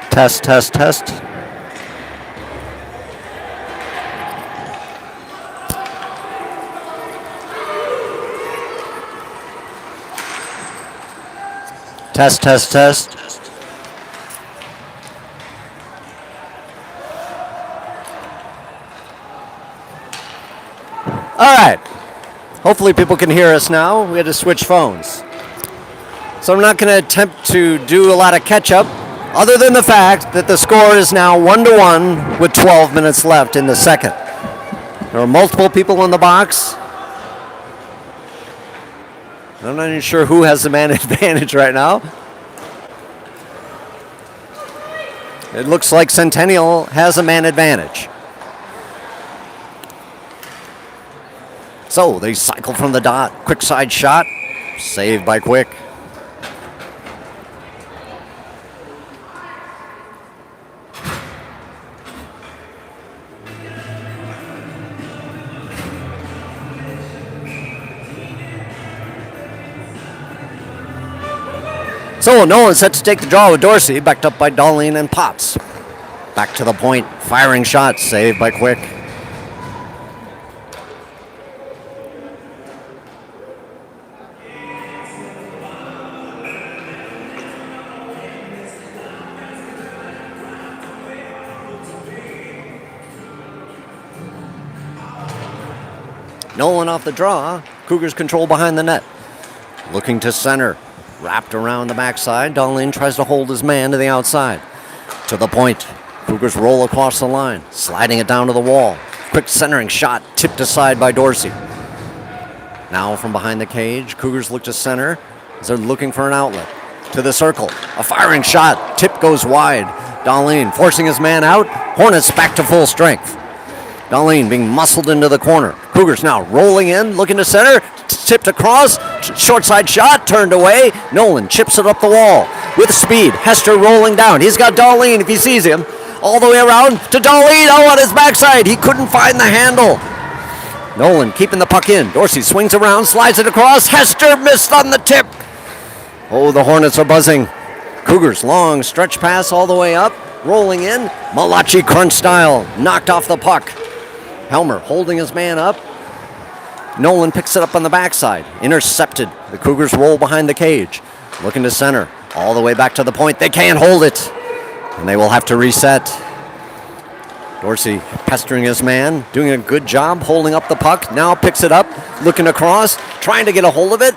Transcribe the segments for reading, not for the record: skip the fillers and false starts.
Test, test, test. Test, test, test. All right. Hopefully people can hear us now. We had to switch phones. So I'm not going to attempt to do a lot of catch-up, other than the fact that the score is now 1-1 with 12 minutes left in the second. There are multiple people in the box. I'm not even sure who has the man advantage right now. It looks like Centennial has a man advantage. So they cycle from the dot. Quick side shot. Saved by Quick. So Nolan set to take the draw with Dorsey, backed up by Darlene and Potts. Back to the point, firing shots, saved by Quick. Nolan off the draw, Cougars control behind the net. Looking to center. Wrapped around the backside, Darlene tries to hold his man to the outside. To the point. Cougars roll across the line, sliding it down to the wall. Quick centering shot, tipped aside by Dorsey. Now from behind the cage, Cougars look to center as they're looking for an outlet. To the circle, a firing shot, tip goes wide. Darlene forcing his man out, Hornets back to full strength. Darlene being muscled into the corner. Cougars now rolling in, looking to center. Tipped across. Short side shot, turned away. Nolan chips it up the wall. With speed, Hester rolling down. He's got Darlene if he sees him. All the way around to Darlene. Oh, on his backside. He couldn't find the handle. Nolan keeping the puck in. Dorsey swings around, slides it across. Hester missed on the tip. Oh, the Hornets are buzzing. Cougars long stretch pass all the way up. Rolling in. Malachi crunch style. Knocked off the puck. Helmer holding his man up. Nolan picks it up on the backside. Intercepted. The Cougars roll behind the cage. Looking to center. All the way back to the point. They can't hold it. And they will have to reset. Dorsey pestering his man. Doing a good job holding up the puck. Now picks it up. Looking across. Trying to get a hold of it.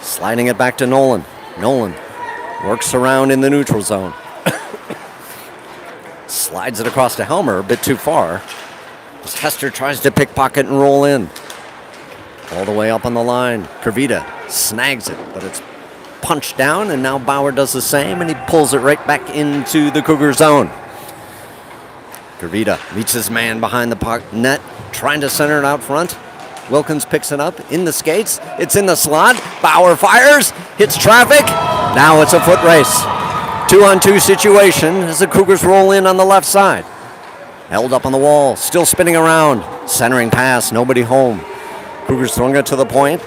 Sliding it back to Nolan. Nolan works around in the neutral zone. Slides it across to Helmer. A bit too far. As Hester tries to pickpocket and roll in. All the way up on the line. Kervita snags it, but it's punched down, and now Bauer does the same, and he pulls it right back into the Cougar zone. Kervita meets his man behind the puck net, trying to center it out front. Wilkins picks it up in the skates. It's in the slot. Bauer fires, hits traffic. Now it's a foot race. 2-on-2 situation as the Cougars roll in on the left side. Held up on the wall, still spinning around. Centering pass, nobody home. Cougars throwing it to the point.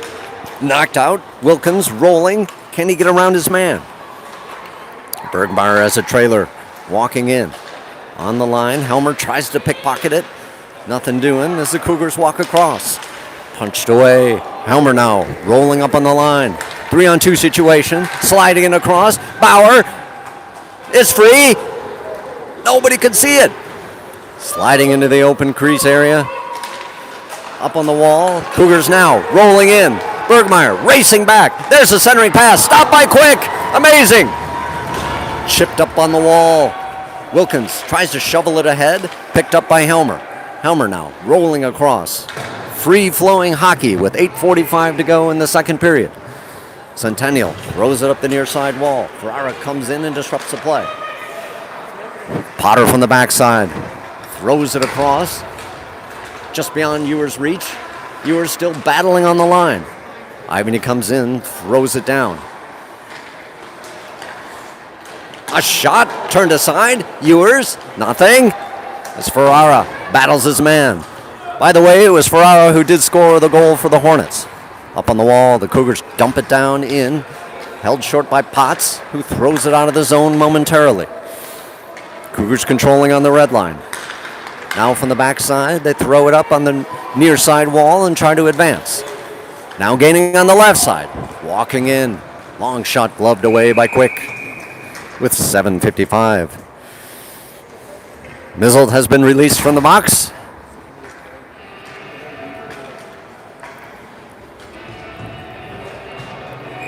Knocked out. Wilkins rolling. Can he get around his man? Bergmeyer has a trailer. Walking in. On the line, Helmer tries to pickpocket it. Nothing doing as the Cougars walk across. Punched away. Helmer now rolling up on the line. 3-on-2 situation. Sliding it across. Bauer is free. Nobody can see it. Sliding into the open crease area. Up on the wall. Cougars now rolling in. Bergmeyer racing back. There's a centering pass. Stopped by Quick. Amazing. Chipped up on the wall. Wilkins tries to shovel it ahead. Picked up by Helmer. Helmer now rolling across. Free-flowing hockey with 8:45 to go in the second period. Centennial throws it up the near side wall. Ferrara comes in and disrupts the play. Potter from the backside. Throws it across. Just beyond Ewer's reach. Ewer still battling on the line. Ivany comes in, throws it down. A shot turned aside. Ewers, nothing. As Ferrara battles his man. By the way, it was Ferrara who did score the goal for the Hornets. Up on the wall, the Cougars dump it down in. Held short by Potts, who throws it out of the zone momentarily. Cougars controlling on the red line. Now from the backside, they throw it up on the near side wall and try to advance. Now gaining on the left side. Walking in. Long shot gloved away by Quick with 7:55. Mizzle has been released from the box.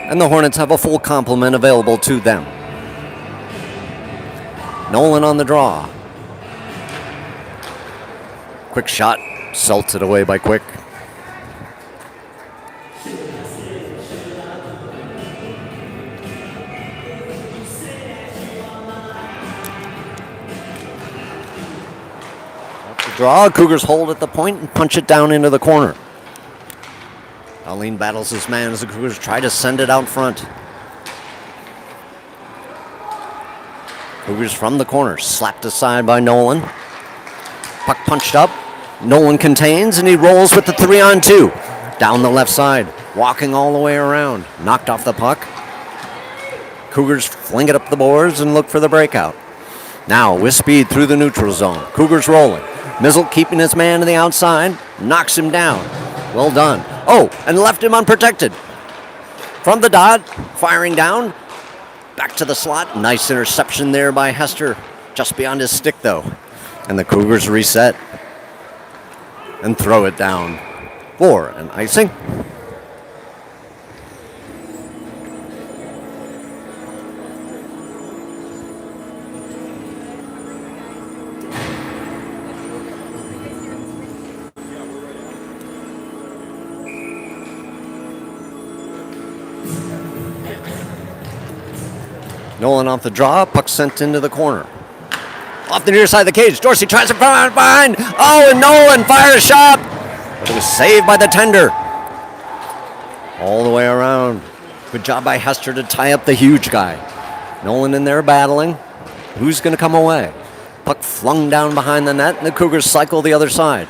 And the Hornets have a full complement available to them. Nolan on the draw. Quick shot, salted away by Quick. Draw, Cougars hold at the point and punch it down into the corner. Darlene battles his man as the Cougars try to send it out front. Cougars from the corner, slapped aside by Nolan. Puck punched up. Nolan contains and he rolls with the 3-on-2. Down the left side, walking all the way around. Knocked off the puck. Cougars fling it up the boards and look for the breakout. Now with speed through the neutral zone. Cougars rolling. Mizzle keeping his man to the outside, knocks him down. Well done. Oh, and left him unprotected. From the dot, firing down. Back to the slot. Nice interception there by Hester. Just beyond his stick, though. And the Cougars reset and throw it down for an icing. Nolan off the draw, puck sent into the corner. Off the near side of the cage, Dorsey tries to come out behind. Oh, and Nolan fires a shot. But it was saved by the tender. All the way around. Good job by Hester to tie up the huge guy. Nolan in there battling. Who's going to come away? Puck flung down behind the net, and the Cougars cycle the other side.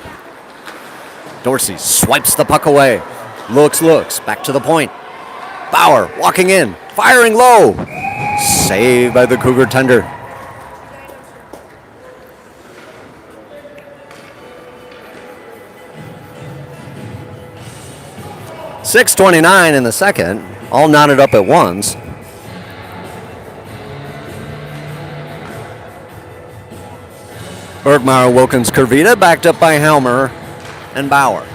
Dorsey swipes the puck away. Looks, back to the point. Bauer walking in, firing low. Saved by the Cougar tender. .6:29 in the second, all knotted up at once. Bergmeyer, Wilkins, Kurvita, backed up by Helmer and Bauer.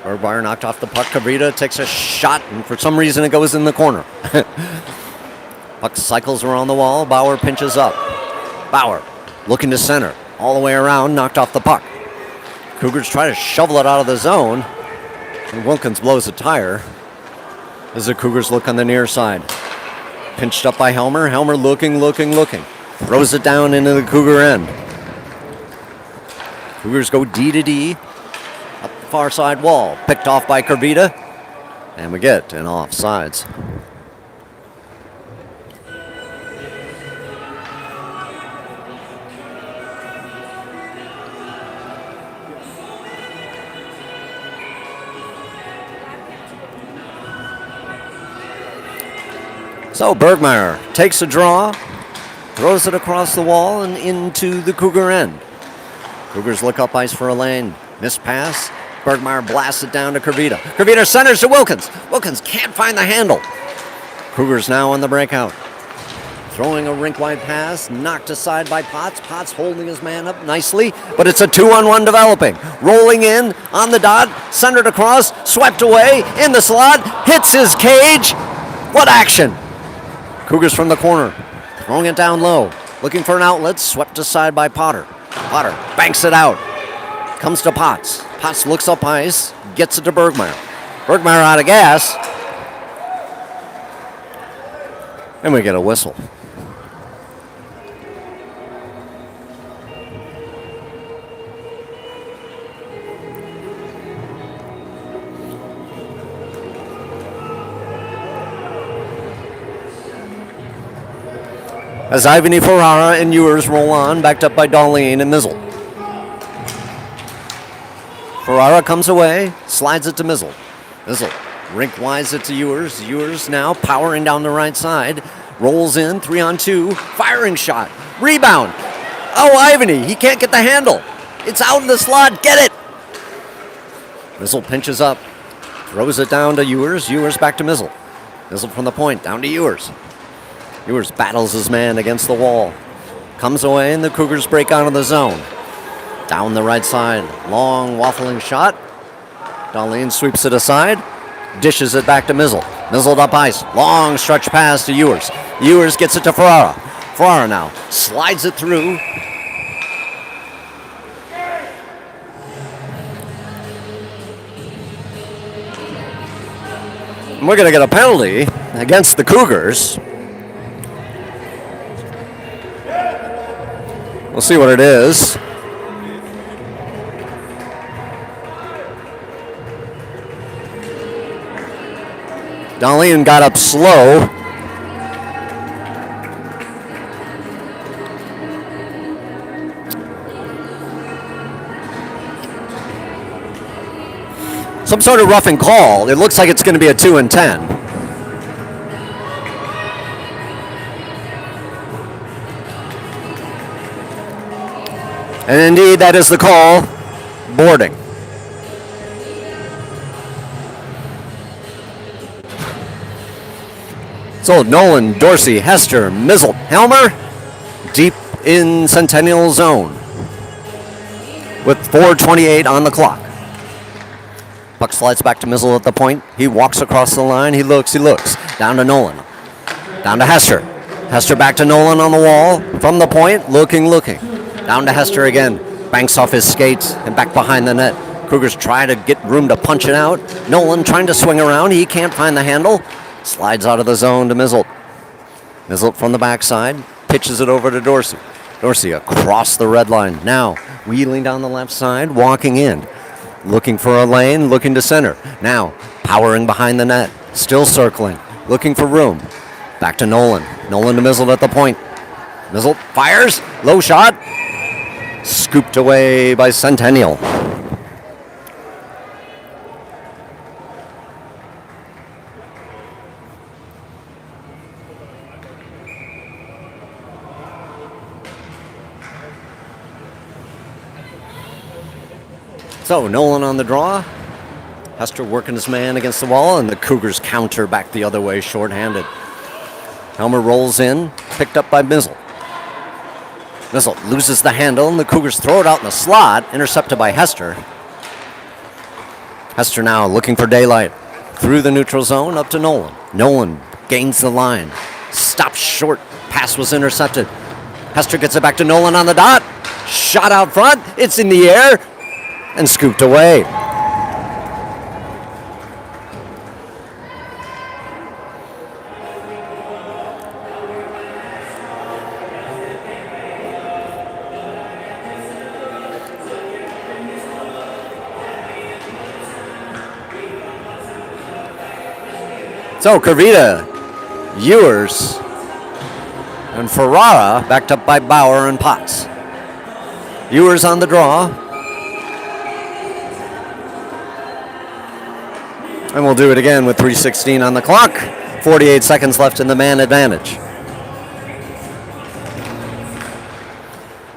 Bergmeyer knocked off the puck. Kurvita takes a shot, and for some reason it goes in the corner. Puck cycles around the wall. Bauer pinches up. Bauer looking to center. All the way around, knocked off the puck. Cougars try to shovel it out of the zone, and Wilkins blows a tire as the Cougars look on the near side. Pinched up by Helmer. Helmer looking. Throws it down into the Cougar end. Cougars go D to D. Up the far side wall. Picked off by Kurvita. And we get an offsides. So Bergmeyer takes a draw, throws it across the wall and into the Cougar end. Cougars look up ice for a lane. Missed pass. Bergmeyer blasts it down to Kurvita. Kurvita centers to Wilkins. Wilkins can't find the handle. Cougars now on the breakout. Throwing a rink-wide pass, knocked aside by Potts. Potts holding his man up nicely, but it's a 2-on-1 developing. Rolling in, on the dot, centered across, swept away, in the slot, hits his cage. What action! Cougars from the corner, throwing it down low, looking for an outlet, swept aside by Potter. Potter banks it out, comes to Potts. Potts looks up ice, gets it to Bergmeyer. Bergmeyer out of gas, and we get a whistle. as Ivany, Ferrara, and Ewers roll on, backed up by Darlene and Mizzle. Ferrara comes away, slides it to Mizzle. Mizzle rink-wise it to Ewers. Ewers now powering down the right side. Rolls in, 3-on-2, firing shot. Rebound. Oh, Ivany, he can't get the handle. It's out in the slot, get it! Mizzle pinches up, throws it down to Ewers. Ewers back to Mizzle. Mizzle from the point, down to Ewers. Ewers battles his man against the wall. Comes away and the Cougars break out of the zone. Down the right side, long waffling shot. Darlene sweeps it aside, dishes it back to Mizzle. Mizzle up ice, long stretch pass to Ewers. Ewers gets it to Ferrara. Ferrara now slides it through. And we're going to get a penalty against the Cougars. We'll see what it is. Darlene got up slow. Some sort of roughing call. It looks like it's going to be a 2-10. And indeed, that is the call. Boarding. So Nolan, Dorsey, Hester, Mizzle, Helmer, deep in Centennial zone with 4:28 on the clock. Puck slides back to Mizzle at the point. He walks across the line. He looks. Down to Nolan. Down to Hester. Hester back to Nolan on the wall. From the point, looking. Down to Hester again. Banks off his skates and back behind the net. Cougars try to get room to punch it out. Nolan trying to swing around. He can't find the handle. Slides out of the zone to Mizzle. Mizzle from the backside. Pitches it over to Dorsey. Dorsey across the red line. Now wheeling down the left side. Walking in. Looking for a lane. Looking to center. Now powering behind the net. Still circling. Looking for room. Back to Nolan. Nolan to Mizzle at the point. Mizzle fires. Low shot. Scooped away by Centennial. So Nolan on the draw. Hester working his man against the wall, and the Cougars counter back the other way, shorthanded. Helmer rolls in, picked up by Mizzle. Mizzle loses the handle, and the Cougars throw it out in the slot, intercepted by Hester. Hester now looking for daylight. Through the neutral zone, up to Nolan. Nolan gains the line. Stops short. Pass was intercepted. Hester gets it back to Nolan on the dot. Shot out front. It's in the air. And scooped away. So Kervita, Ewers, and Ferrara backed up by Bauer and Potts. Ewers on the draw. And we'll do it again with 3:16 on the clock. 48 seconds left in the man advantage.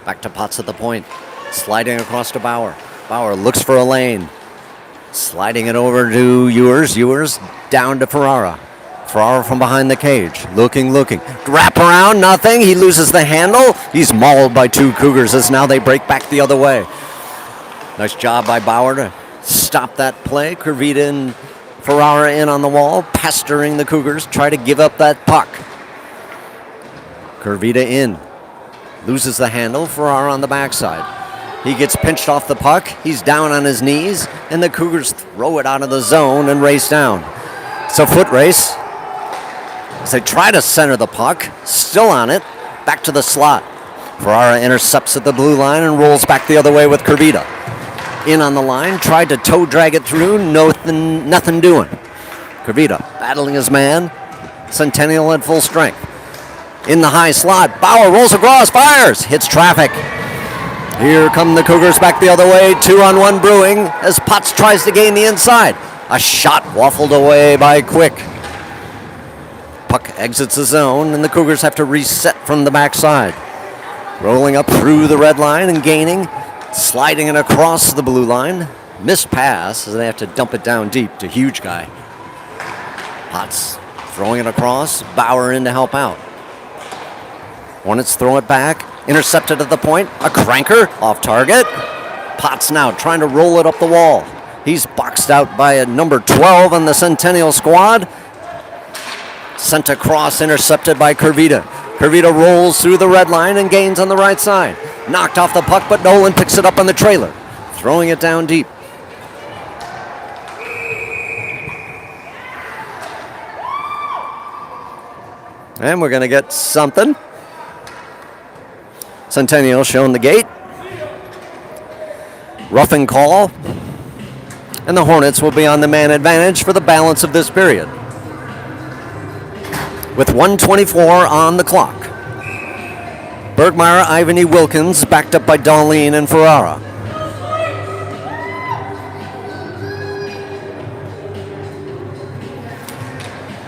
Back to Potts at the point. Sliding across to Bauer. Bauer looks for a lane. Sliding it over to Ewers. Ewers down to Ferrara. Ferrara from behind the cage. Looking. Wrap around, nothing. He loses the handle. He's mauled by two Cougars as now they break back the other way. Nice job by Bauer to stop that play. Kervita and Ferrara in on the wall, pestering the Cougars, try to give up that puck. Kervita in. Loses the handle. Ferrara on the backside. He gets pinched off the puck. He's down on his knees, and the Cougars throw it out of the zone and race down. It's a foot race as they try to center the puck. Still on it. Back to the slot. Ferrara intercepts at the blue line and rolls back the other way with Kervita. In on the line, tried to toe drag it through, nothing doing. Kervita battling his man. Centennial at full strength. In the high slot, Bauer rolls across, fires, hits traffic. Here come the Cougars back the other way, 2-on-1 brewing as Potts tries to gain the inside. A shot waffled away by Quick. Puck exits the zone and the Cougars have to reset from the backside. Rolling up through the red line and gaining, sliding it across the blue line. Missed pass as they have to dump it down deep to Huge Guy. Potts throwing it across, Bauer in to help out. Hornets throw it back, intercepted at the point, a cranker off target. Potts now trying to roll it up the wall. He's boxed out by a number 12 on the Centennial squad. Sent across, intercepted by Kurvita. Kurvita rolls through the red line and gains on the right side. Knocked off the puck, but Nolan picks it up on the trailer, throwing it down deep. And we're going to get something. Centennial showing the gate. Roughing call. And the Hornets will be on the man advantage for the balance of this period. With 1:24 on the clock. Bergmeyer, Ivany, Wilkins, backed up by Darlene and Ferrara.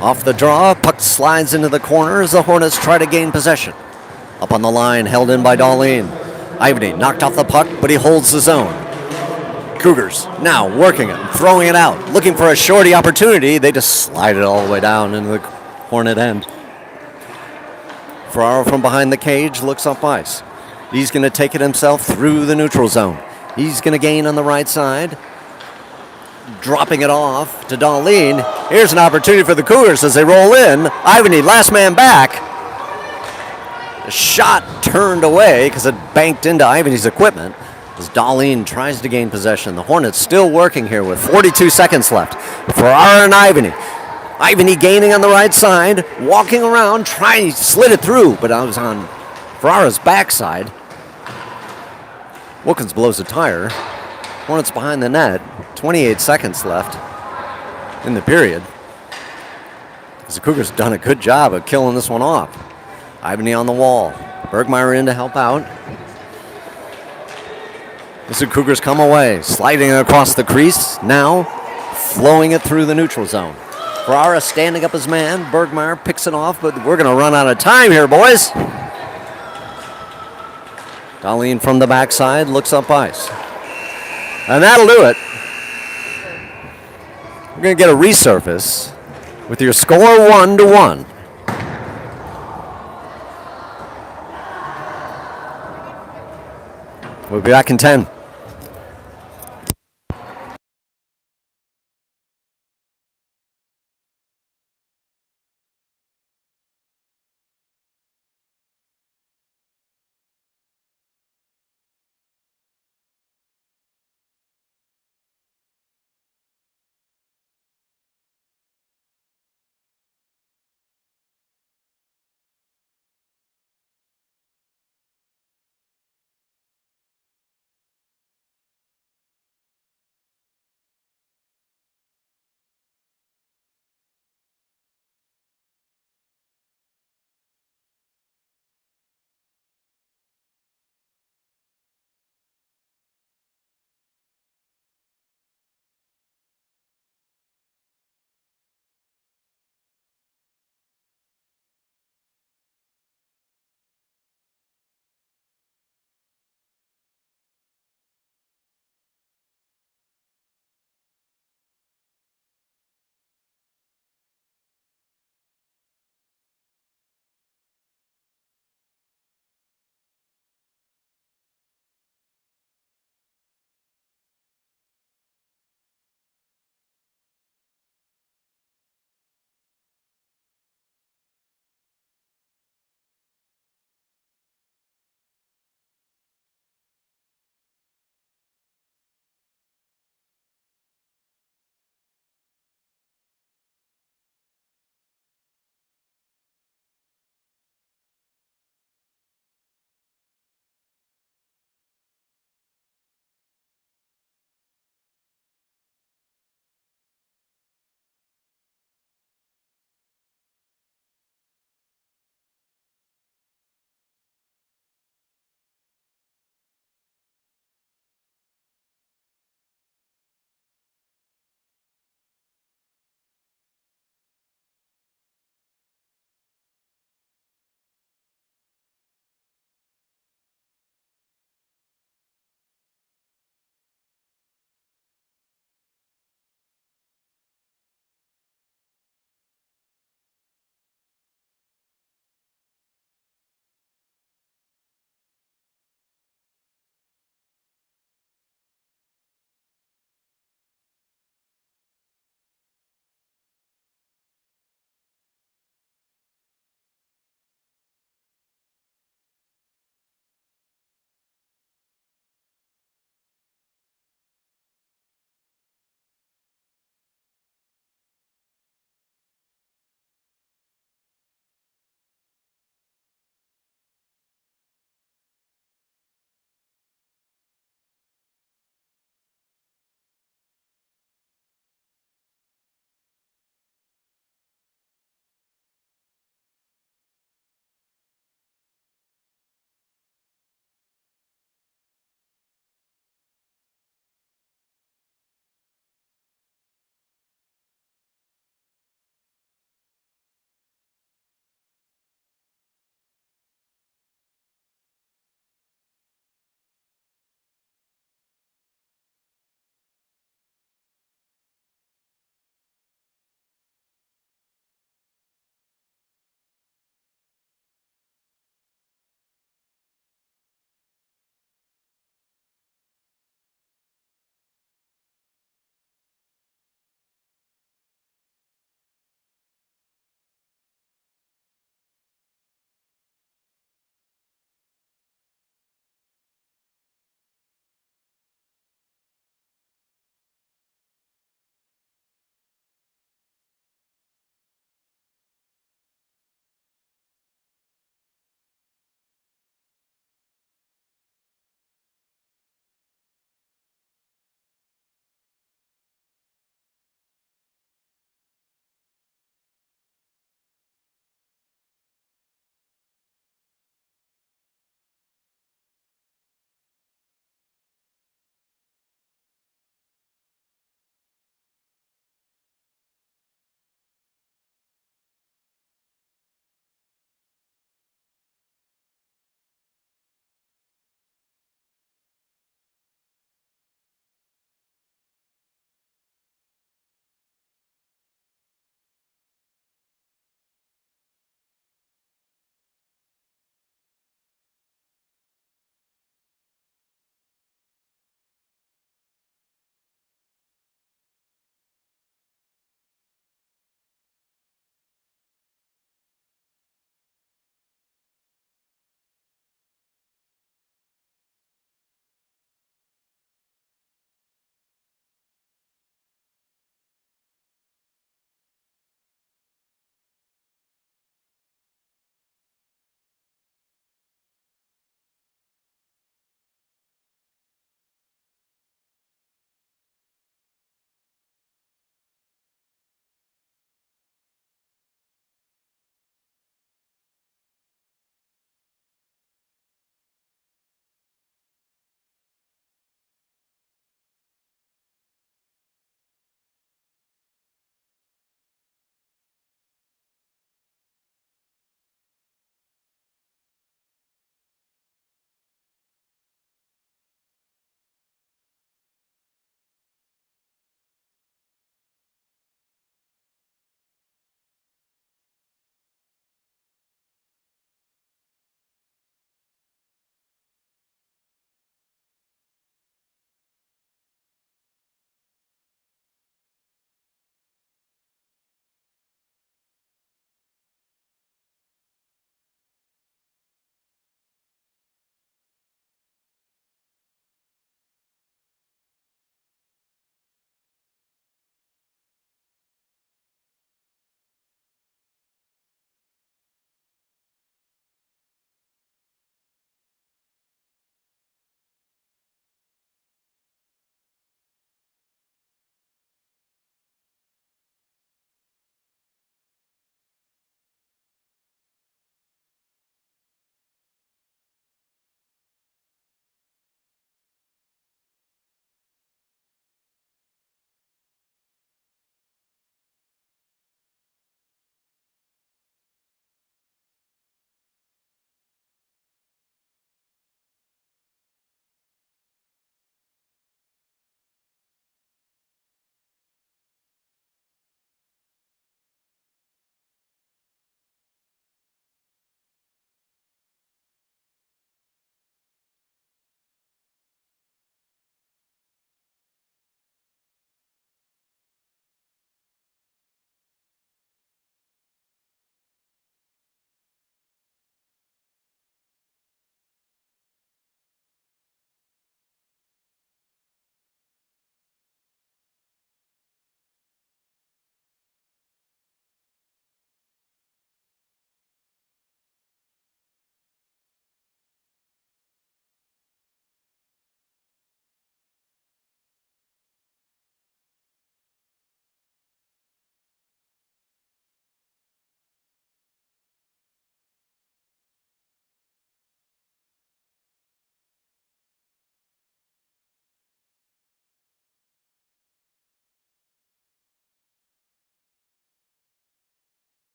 Off the draw, puck slides into the corner as the Hornets try to gain possession. Up on the line, held in by Darlene. Ivany knocked off the puck, but he holds the zone. Cougars now working it, throwing it out, looking for a shorty opportunity. They just slide it all the way down into the Hornet end. Ferraro from behind the cage looks up ice. He's going to take it himself through the neutral zone. He's going to gain on the right side. Dropping it off to Darlene. Here's an opportunity for the Cougars as they roll in. Ivany, last man back. A shot turned away because it banked into Ivany's equipment as Darlene tries to gain possession. The Hornets still working here with 42 seconds left. Ferrara and Ivany. Ivany gaining on the right side, walking around, trying to slid it through, but I was on Ferrara's backside. Wilkins blows a tire. Hornets behind the net, 28 seconds left in the period. The Cougars done a good job of killing this one off. Ivany on the wall. Bergmeyer in to help out. As the Cougars come away, sliding across the crease, now flowing it through the neutral zone. Ferrara standing up his man. Bergmeyer picks it off, but we're going to run out of time here, boys. Darlene from the backside looks up ice. And that'll do it. We're going to get a resurface with your score 1-1. We'll be back in 10.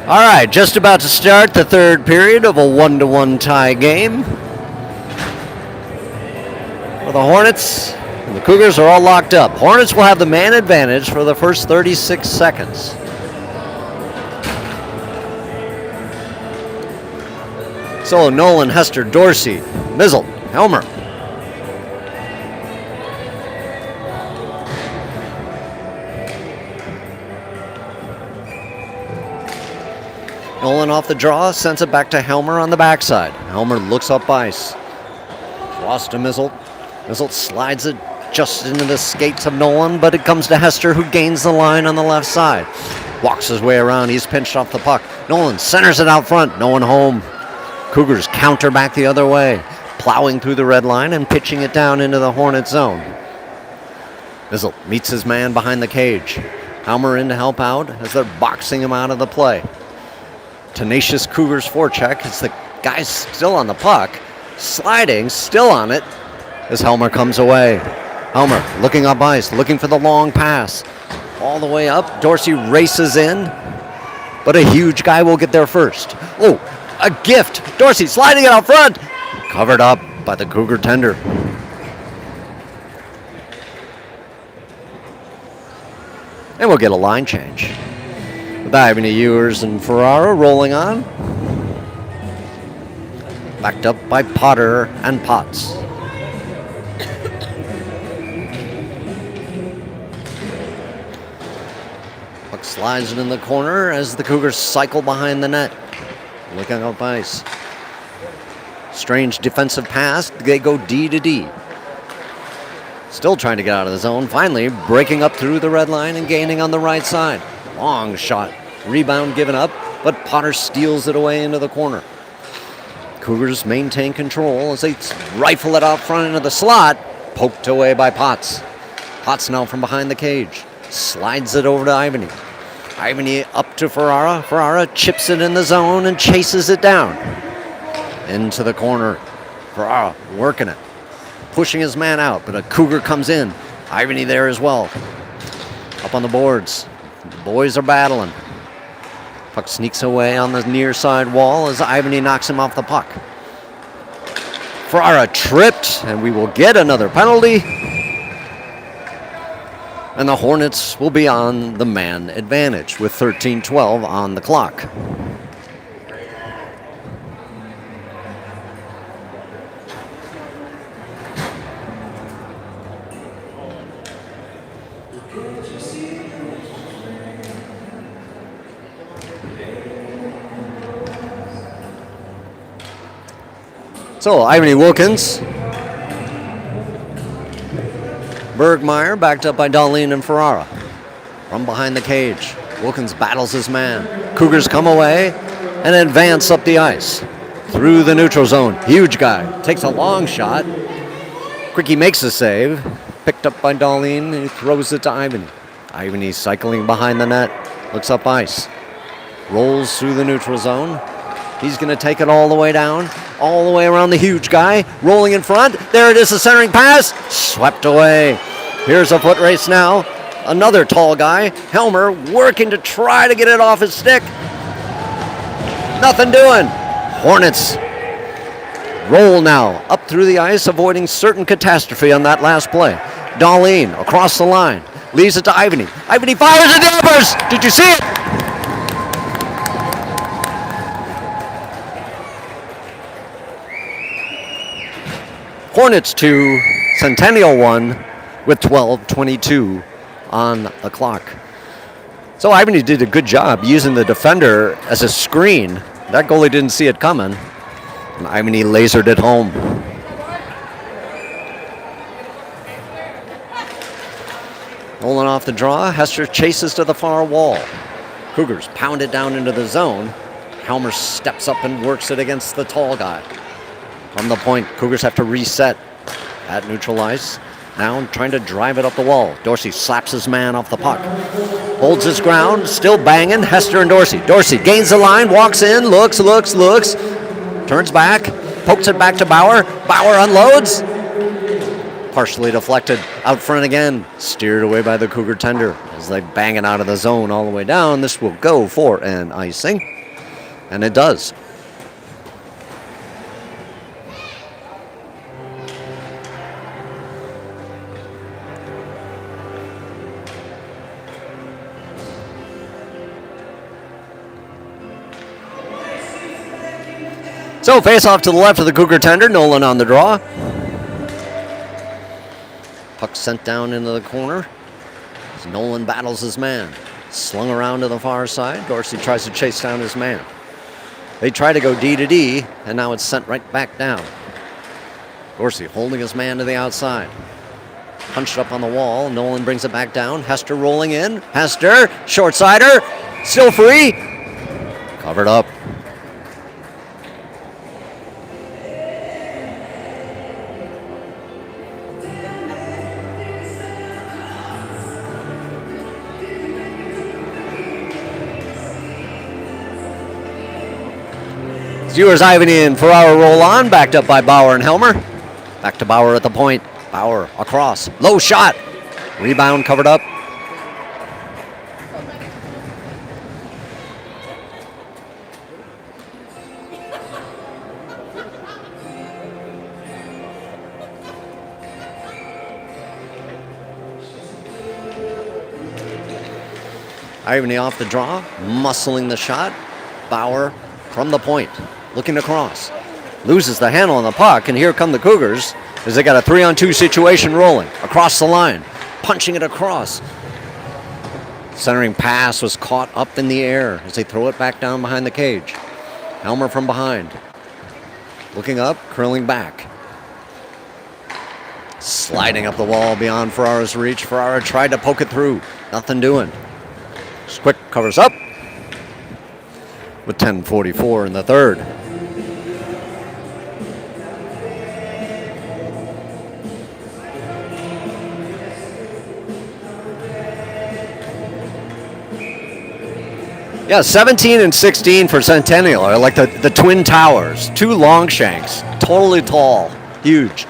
All right, just about to start the third period of a 1-1 tie game. For the Hornets and the Cougars are all locked up. Hornets will have the man advantage for the first 36 seconds. So Nolan, Hester, Dorsey, Mizzle, Helmer. Nolan off the draw, sends it back to Helmer on the backside. Helmer looks up ice. Cross to Mizzle. Mizzle slides it just into the skates of Nolan, but it comes to Hester, who gains the line on the left side. Walks his way around, he's pinched off the puck. Nolan centers it out front, no one home. Cougars counter back the other way, plowing through the red line and pitching it down into the Hornet zone. Mizzle meets his man behind the cage. Helmer in to help out as they're boxing him out of the play. Tenacious Cougars forecheck as the guy's still on the puck, sliding, still on it, as Helmer comes away. Helmer looking up ice, looking for the long pass. All the way up, Dorsey races in, but a huge guy will get there first. Oh, a gift. Dorsey sliding it out front, covered up by the Cougar tender. And we'll get a line change. With Ivany, Ewers, and Ferrara rolling on. Backed up by Potter and Potts. Puck slides it in the corner as the Cougars cycle behind the net. Looking up ice. Strange defensive pass. They go D to D. Still trying to get out of the zone. Finally breaking up through the red line and gaining on the right side. Long shot. Rebound given up, but Potter steals it away into the corner. Cougars maintain control as they rifle it out front into the slot. Poked away by Potts. Potts now from behind the cage. Slides it over to Ivany. Ivany up to Ferrara. Ferrara chips it in the zone and chases it down. Into the corner. Ferrara working it. Pushing his man out, but a Cougar comes in. Ivany there as well. Up on the boards. The boys are battling. Puck sneaks away on the near side wall as Ivany knocks him off the puck. Ferrara tripped, and we will get another penalty. And the Hornets will be on the man advantage with 13:12 on the clock. So, Ivany Wilkins. Bergmeyer backed up by Dahlin and Ferrara. From behind the cage, Wilkins battles his man. Cougars come away and advance up the ice. Through the neutral zone. Huge guy. Takes a long shot. Quickie makes a save. Picked up by Dahlin and he throws it to Ivany. Ivany cycling behind the net. Looks up ice. Rolls through the neutral zone. He's going to take it all the way down, all the way around the huge guy, rolling in front. There it is, the centering pass, swept away. Here's a foot race now. Another tall guy, Helmer, working to try to get it off his stick. Nothing doing. Hornets roll now, up through the ice, avoiding certain catastrophe on that last play. Dahlin across the line, leaves it to Ivany. Ivany fires the jumpers. Did you see it? Hornets 2, Centennial 1 with 12:22 on the clock. So Ivany did a good job using the defender as a screen. That goalie didn't see it coming. And Ivany lasered it home. Rolling off the draw, Hester chases to the far wall. Cougars pound it down into the zone. Helmer steps up and works it against the tall guy. From the point, Cougars have to reset at neutral ice. Now trying to drive it up the wall. Dorsey slaps his man off the puck. Holds his ground, still banging. Hester and Dorsey. Dorsey gains the line, walks in, looks. Turns back, pokes it back to Bauer. Bauer unloads. Partially deflected. Out front again. Steered away by the Cougar tender as they bang it out of the zone all the way down. This will go for an icing. And it does. So face off to the left of the Cougar tender. Nolan on the draw. Puck sent down into the corner as Nolan battles his man. Slung around to the far side. Dorsey tries to chase down his man. They try to go D to D, and now it's sent right back down. Dorsey holding his man to the outside. Punched up on the wall. Nolan brings it back down. Hester rolling in. Hester, short sider, still free. Covered up. Viewers Ivan in for our roll on, backed up by Bauer and Helmer. Back to Bauer at the point. Bauer across. Low shot. Rebound covered up. Ivany off the draw, muscling the shot. Bauer from the point. Looking across. Loses the handle on the puck, and here come the Cougars as they got a 3-on-2 situation rolling. Across the line. Punching it across. Centering pass was caught up in the air as they throw it back down behind the cage. Helmer from behind. Looking up, curling back. Sliding up the wall beyond Ferrara's reach. Ferrara tried to poke it through. Nothing doing. Quick covers up with 10:44 in the third. Yeah, 17 and 16 for Centennial are like the Twin Towers. Two long shanks, totally tall, huge.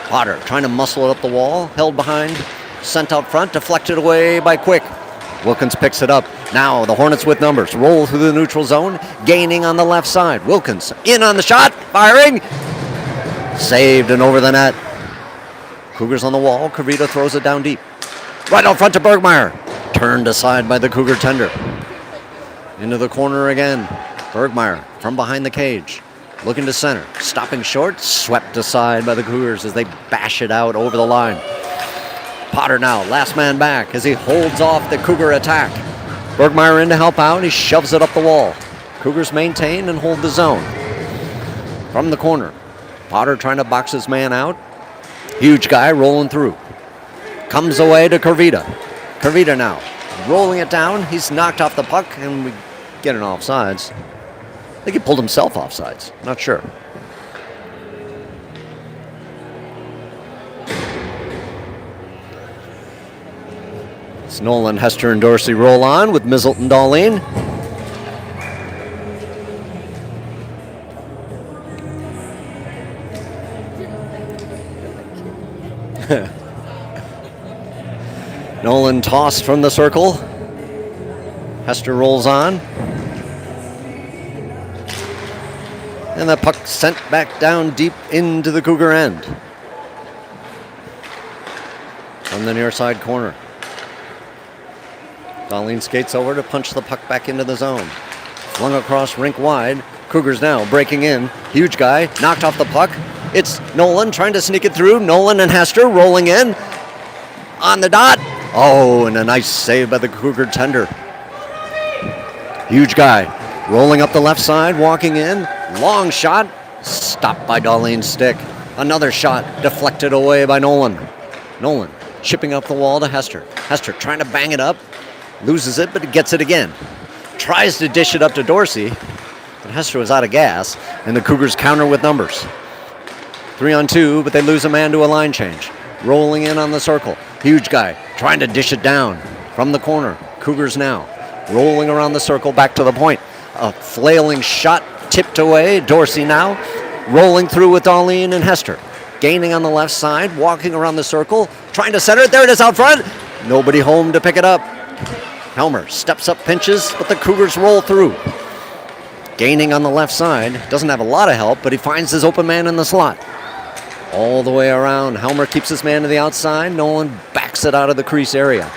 Potter trying to muscle it up the wall, held behind, sent out front, deflected away by Quick. Wilkins picks it up. Now the Hornets with numbers. Roll through the neutral zone, gaining on the left side. Wilkins in on the shot, firing. Saved and over the net. Cougars on the wall. Kavita throws it down deep. Right out front to Bergmeyer. Turned aside by the Cougar tender. Into the corner again. Bergmeyer from behind the cage. Looking to center. Stopping short. Swept aside by the Cougars as they bash it out over the line. Potter now, last man back as he holds off the Cougar attack. Bergmeyer in to help out. He shoves it up the wall. Cougars maintain and hold the zone. From the corner. Potter trying to box his man out. Huge guy rolling through. Comes away to Kavita. Kavita now. Rolling it down. He's knocked off the puck and we get an offsides. I think he pulled himself offsides. Not sure. It's Nolan, Hester, and Dorsey roll on with Mizzle and Darlene. Nolan tossed from the circle. Hester rolls on. And the puck sent back down deep into the Cougar end. From the near side corner. Darlene skates over to punch the puck back into the zone. Flung across rink wide. Cougars now breaking in. Huge guy, knocked off the puck. It's Nolan trying to sneak it through. Nolan and Hester rolling in. On the dot. Oh, and a nice save by the Cougar tender. Huge guy, rolling up the left side, walking in. Long shot, stopped by Darlene's stick. Another shot, deflected away by Nolan. Nolan chipping up the wall to Hester. Hester trying to bang it up. Loses it, but he gets it again. Tries to dish it up to Dorsey, but Hester was out of gas, and the Cougars counter with numbers. 3-on-2, but they lose a man to a line change. Rolling in on the circle. Huge guy, trying to dish it down from the corner. Cougars now rolling around the circle back to the point. A flailing shot tipped away. Dorsey now rolling through with Darlene and Hester. gaining on the left side, walking around the circle, trying to center it. There it is out front. Nobody home to pick it up. Helmer steps up, pinches, but the Cougars roll through. Gaining on the left side, doesn't have a lot of help, but he finds his open man in the slot. All the way around, Helmer keeps his man to the outside. Nolan backs it out of the crease area.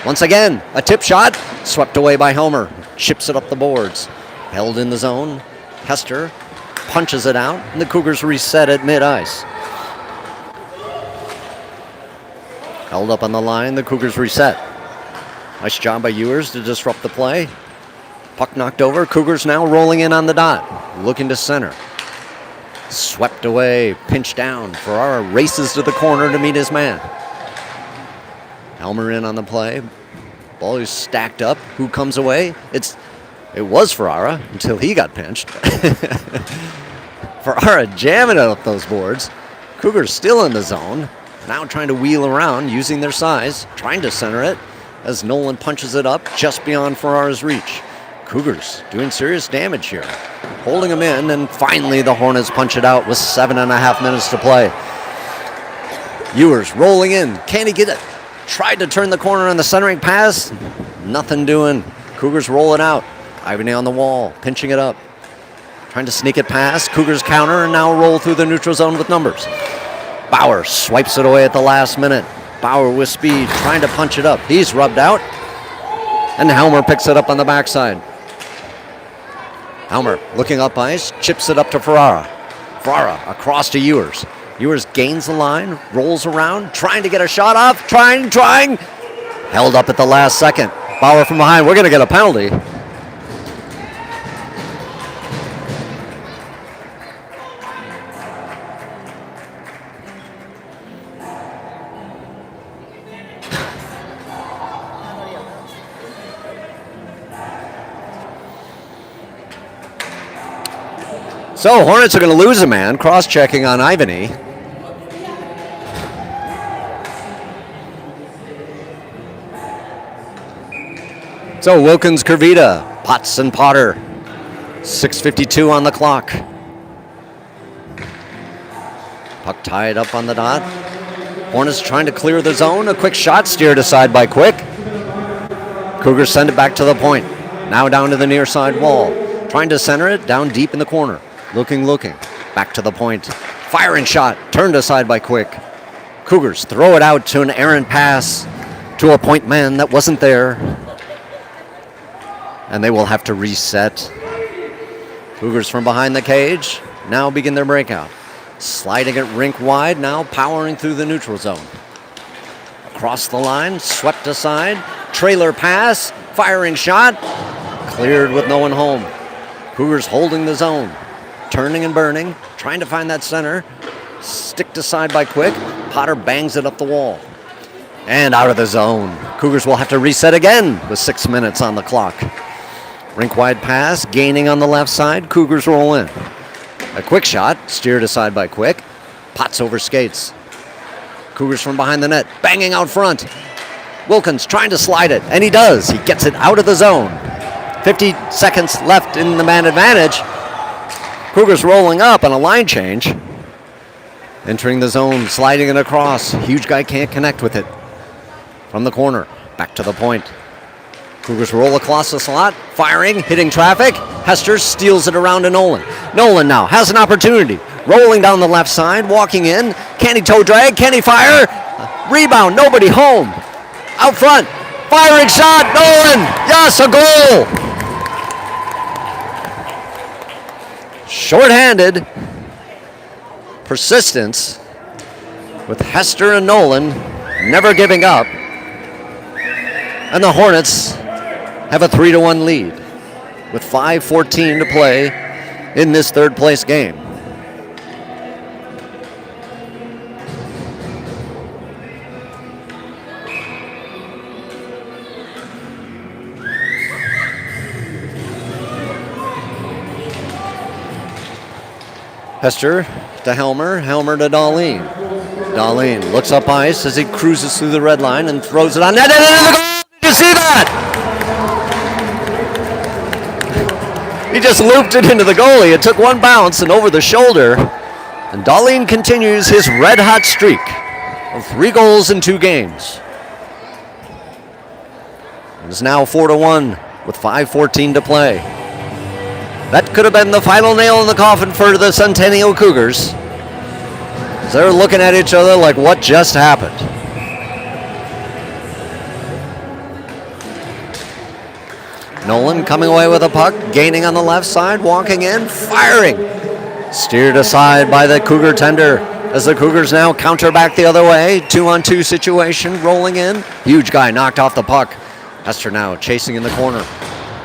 Once again, a tip shot, swept away by Helmer. Chips it up the boards. Held in the zone. Hester punches it out, and the Cougars reset at mid-ice. Held up on the line, the Cougars reset. Nice job by Ewers to disrupt the play. Puck knocked over. Cougars now rolling in on the dot, looking to center. Swept away, pinched down. Ferrara races to the corner to meet his man. Helmer in on the play. Ball is stacked up. Who comes away? It was Ferrara until he got pinched. Ferrara jamming it up those boards. Cougars still in the zone. Now trying to wheel around, using their size, trying to center it as Nolan punches it up just beyond Ferrara's reach. Cougars doing serious damage here. Holding them in, and finally the Hornets punch it out with 7.5 minutes to play. Ewers rolling in. Can he get it? Tried to turn the corner on the centering pass. Nothing doing. Cougars roll it out. Ivany on the wall, pinching it up. Trying to sneak it past. Cougars counter and now roll through the neutral zone with numbers. Bauer swipes it away at the last minute. Bauer with speed, trying to punch it up. He's rubbed out. And Helmer picks it up on the backside. Helmer looking up ice, chips it up to Ferrara. Ferrara across to Ewers. Ewers gains the line, rolls around, trying to get a shot off, trying. Held up at the last second. Bauer from behind, we're going to get a penalty. So Hornets are going to lose a man, cross-checking on Ivany. So Wilkins, Kervita, Potts and Potter. 6:52 on the clock. Puck tied up on the dot. Hornets trying to clear the zone. A quick shot steered aside by Quick. Cougars send it back to the point. Now down to the near side wall. Trying to center it down deep in the corner. Looking. Back to the point. Firing shot. Turned aside by Quick. Cougars throw it out to an errant pass to a point man that wasn't there. And they will have to reset. Cougars from behind the cage now begin their breakout. Sliding it rink wide, now powering through the neutral zone. Across the line, swept aside. Trailer pass. Firing shot. Cleared with no one home. Cougars holding the zone. Turning and burning, trying to find that center. Sticked aside by Quick. Potter bangs it up the wall. And out of the zone. Cougars will have to reset again with 6 minutes on the clock. Rink wide pass, gaining on the left side. Cougars roll in. A quick shot, steered aside by Quick. Potts over skates. Cougars from behind the net, banging out front. Wilkins trying to slide it, and he does. He gets it out of the zone. 50 seconds left in the man advantage. Cougars rolling up on a line change. Entering the zone, sliding it across. Huge guy can't connect with it. From the corner, back to the point. Cougars roll across the slot, firing, hitting traffic. Hester steals it around to Nolan. Nolan now has an opportunity. Rolling down the left side, walking in. Can he toe drag? Can he fire? Rebound, nobody home. Out front, firing shot, Nolan. Yes, a goal. Short-handed. Persistence with Hester and Nolan never giving up. And the Hornets have a 3-1 lead with 5:14 to play in this third place game. Hester to Helmer, Helmer to Darlene. Darlene looks up ice as he cruises through the red line and throws it on net. And into the goal! Did you see that? He just looped it into the goalie. It took one bounce and over the shoulder. And Darlene continues his red-hot streak of 3 goals in 2 games. It is now 4-1 with 5:14 to play. That could have been the final nail in the coffin for the Centennial Cougars. They're looking at each other like, what just happened? Nolan coming away with a puck, gaining on the left side, walking in, firing. Steered aside by the Cougar tender as the Cougars now counter back the other way. 2-on-2 situation, rolling in. Huge guy knocked off the puck. Hester now chasing in the corner.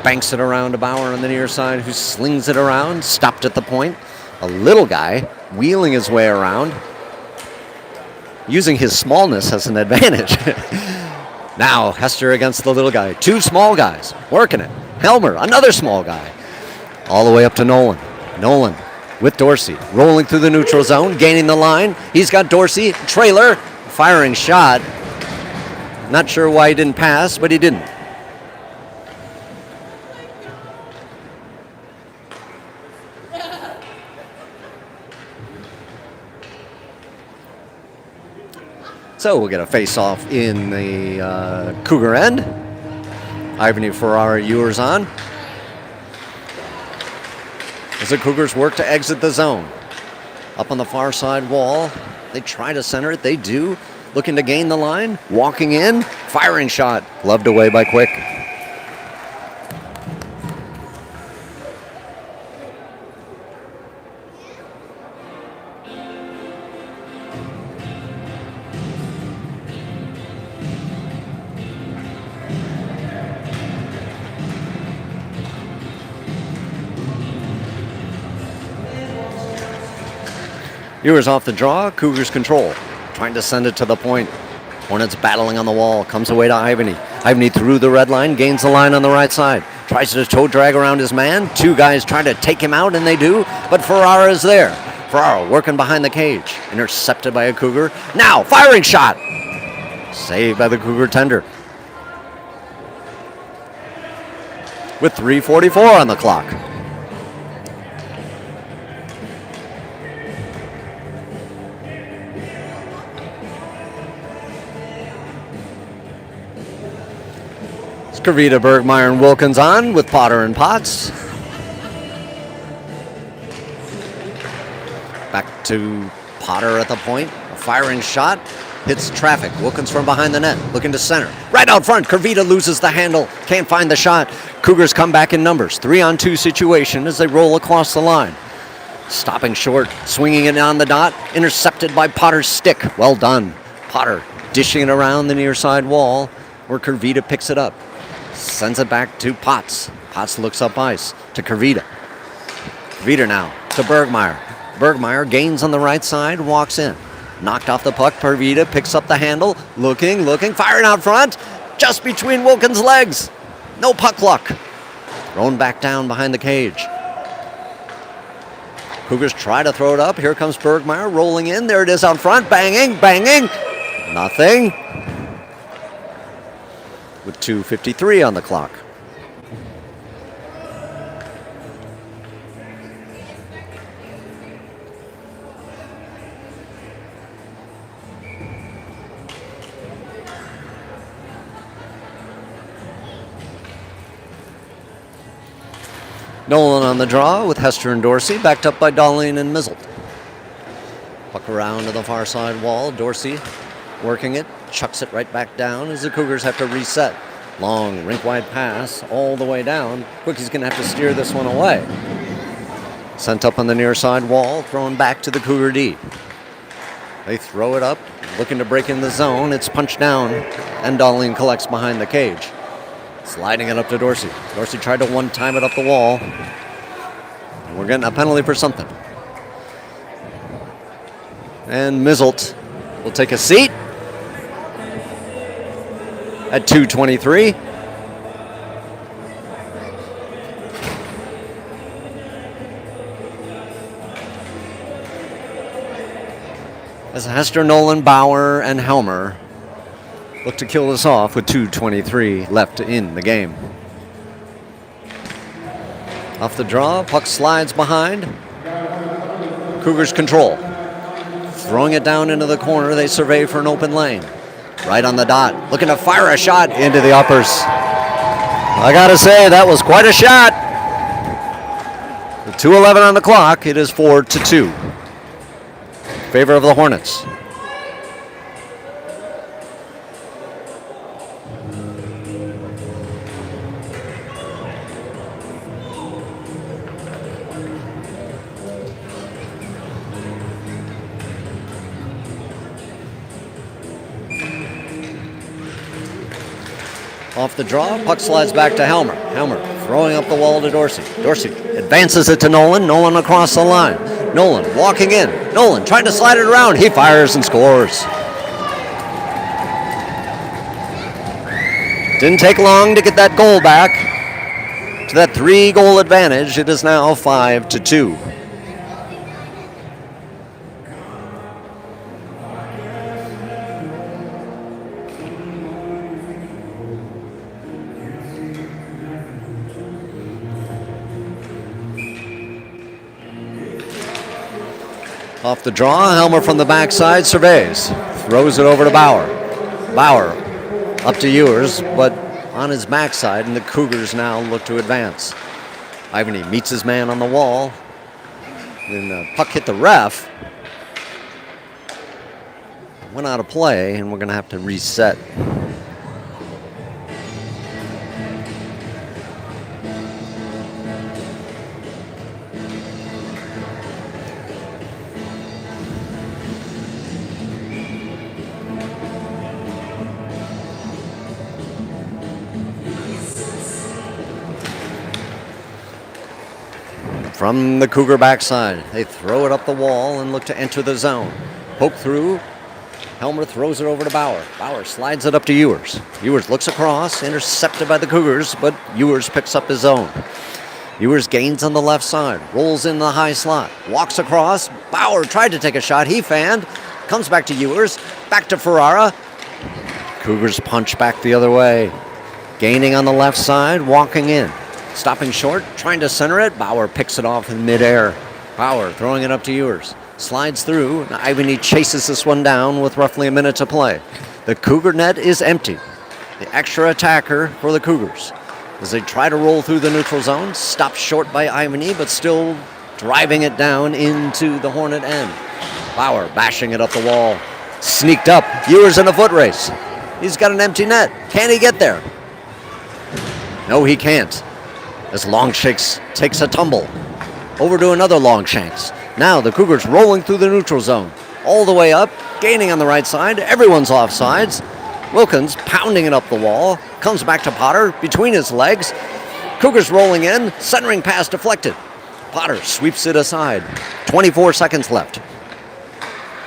Banks it around to Bauer on the near side, who slings it around, stopped at the point. A little guy wheeling his way around, using his smallness as an advantage. Now Hester against the little guy. 2 small guys working it. Helmer, another small guy. All the way up to Nolan. Nolan with Dorsey, rolling through the neutral zone, gaining the line. He's got Dorsey, trailer, firing shot. Not sure why he didn't pass, but he didn't. So we'll get a face-off in the Cougar end. Ivany Ferrara Ewers on. As the Cougars work to exit the zone. Up on the far side wall. They try to center it. They do. Looking to gain the line. Walking in. Firing shot. Gloved away by Quick. Ewers off the draw, Cougars control. Trying to send it to the point. Hornets battling on the wall, comes away to Ivany. Ivany through the red line, gains the line on the right side. Tries to toe drag around his man. 2 guys trying to take him out, and they do. But Ferrara is there. Ferrara working behind the cage. Intercepted by a Cougar. Now, firing shot. Saved by the Cougar tender. With 3:44 on the clock. Kavita, Bergmeyer, and Wilkins on with Potter and Potts. Back to Potter at the point. A firing shot. Hits traffic. Wilkins from behind the net. Looking to center. Right out front. Kavita loses the handle. Can't find the shot. Cougars come back in numbers. 3-on-2 situation as they roll across the line. Stopping short. Swinging it on the dot. Intercepted by Potter's stick. Well done. Potter dishing it around the near side wall where Kavita picks it up. Sends it back to Potts. Potts looks up ice to Kavita. Kavita now to Bergmeyer. Bergmeyer gains on the right side, walks in. Knocked off the puck, Kavita picks up the handle. Looking, firing out front. Just between Wilkins' legs. No puck luck. Thrown back down behind the cage. Cougars try to throw it up. Here comes Bergmeyer rolling in. There it is out front. Banging. Nothing. With 2:53 on the clock. Nolan on the draw with Hester and Dorsey, backed up by Darlene and Mizzle. Puck around to the far side wall. Dorsey working it, chucks it right back down as the Cougars have to reset. Long rink-wide pass all the way down. Quickie's going to have to steer this one away. Sent up on the near side wall, thrown back to the Cougar D. They throw it up, looking to break in the zone. It's punched down, and Darlene collects behind the cage. Sliding it up to Dorsey. Dorsey tried to one-time it up the wall. And we're getting a penalty for something. And Mizzle will take a seat at 2:23. As Hester, Nolan, Bauer, and Helmer look to kill this off with 2:23 left in the game. Off the draw, puck slides behind. Cougars control. throwing it down into the corner. They survey for an open lane. Right on the dot, looking to fire a shot into the uppers. I gotta say, that was quite a shot. With 2:11 on the clock, it is 4-2. In favor of the Hornets. Off the draw, puck slides back to Helmer. Helmer throwing up the wall to Dorsey. Dorsey advances it to Nolan. Nolan across the line. Nolan walking in. Nolan trying to slide it around. He fires and scores. Didn't take long to get that goal back. To that 3-goal advantage, it is now 5-2. Off the draw, Helmer from the backside surveys. Throws it over to Bauer. Bauer up to Ewers, but on his backside, and the Cougars now look to advance. Ivany meets his man on the wall. Then the puck hit the ref. Went out of play, and we're going to have to reset. From the Cougar backside, they throw it up the wall and look to enter the zone. Poke through. Helmer throws it over to Bauer. Bauer slides it up to Ewers. Ewers looks across, intercepted by the Cougars, but Ewers picks up his own. Ewers gains on the left side, rolls in the high slot, walks across. Bauer tried to take a shot. He fanned. Comes back to Ewers. Back to Ferrara. Cougars punch back the other way. Gaining on the left side, walking in. Stopping short, trying to center it. Bauer picks it off in midair. Bauer throwing it up to Ewers. Slides through. And Ivany chases this one down with roughly a minute to play. The Cougar net is empty. The extra attacker for the Cougars. As they try to roll through the neutral zone. Stopped short by Ivany, but still driving it down into the Hornet end. Bauer bashing it up the wall. Sneaked up. Ewers in a foot race. He's got an empty net. Can he get there? No, he can't. As Longshanks takes a tumble. Over to another Longshanks. Now the Cougars rolling through the neutral zone. All the way up, gaining on the right side. Everyone's offsides. Wilkins pounding it up the wall. Comes back to Potter between his legs. Cougars rolling in. Centering pass deflected. Potter sweeps it aside. 24 seconds left.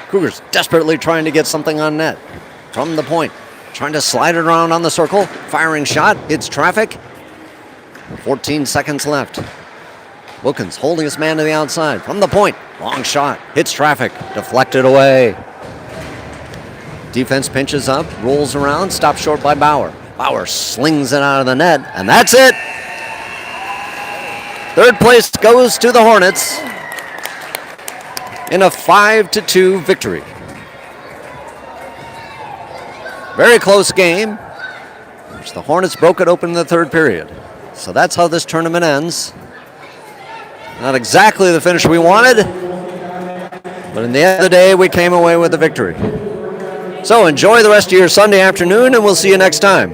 Cougars desperately trying to get something on net. From the point. Trying to slide it around on the circle. Firing shot. It's traffic. 14 seconds left. Wilkins holding his man to the outside. From the point. Long shot. Hits traffic. Deflected away. Defense pinches up. Rolls around. Stopped short by Bauer. Bauer slings it out of the net. And that's it. Third place goes to the Hornets in a 5-2 victory. Very close game, which the Hornets broke it open in the third period. So that's how this tournament ends. Not exactly the finish we wanted, but in the end of the day, we came away with the victory. So enjoy the rest of your Sunday afternoon, and we'll see you next time.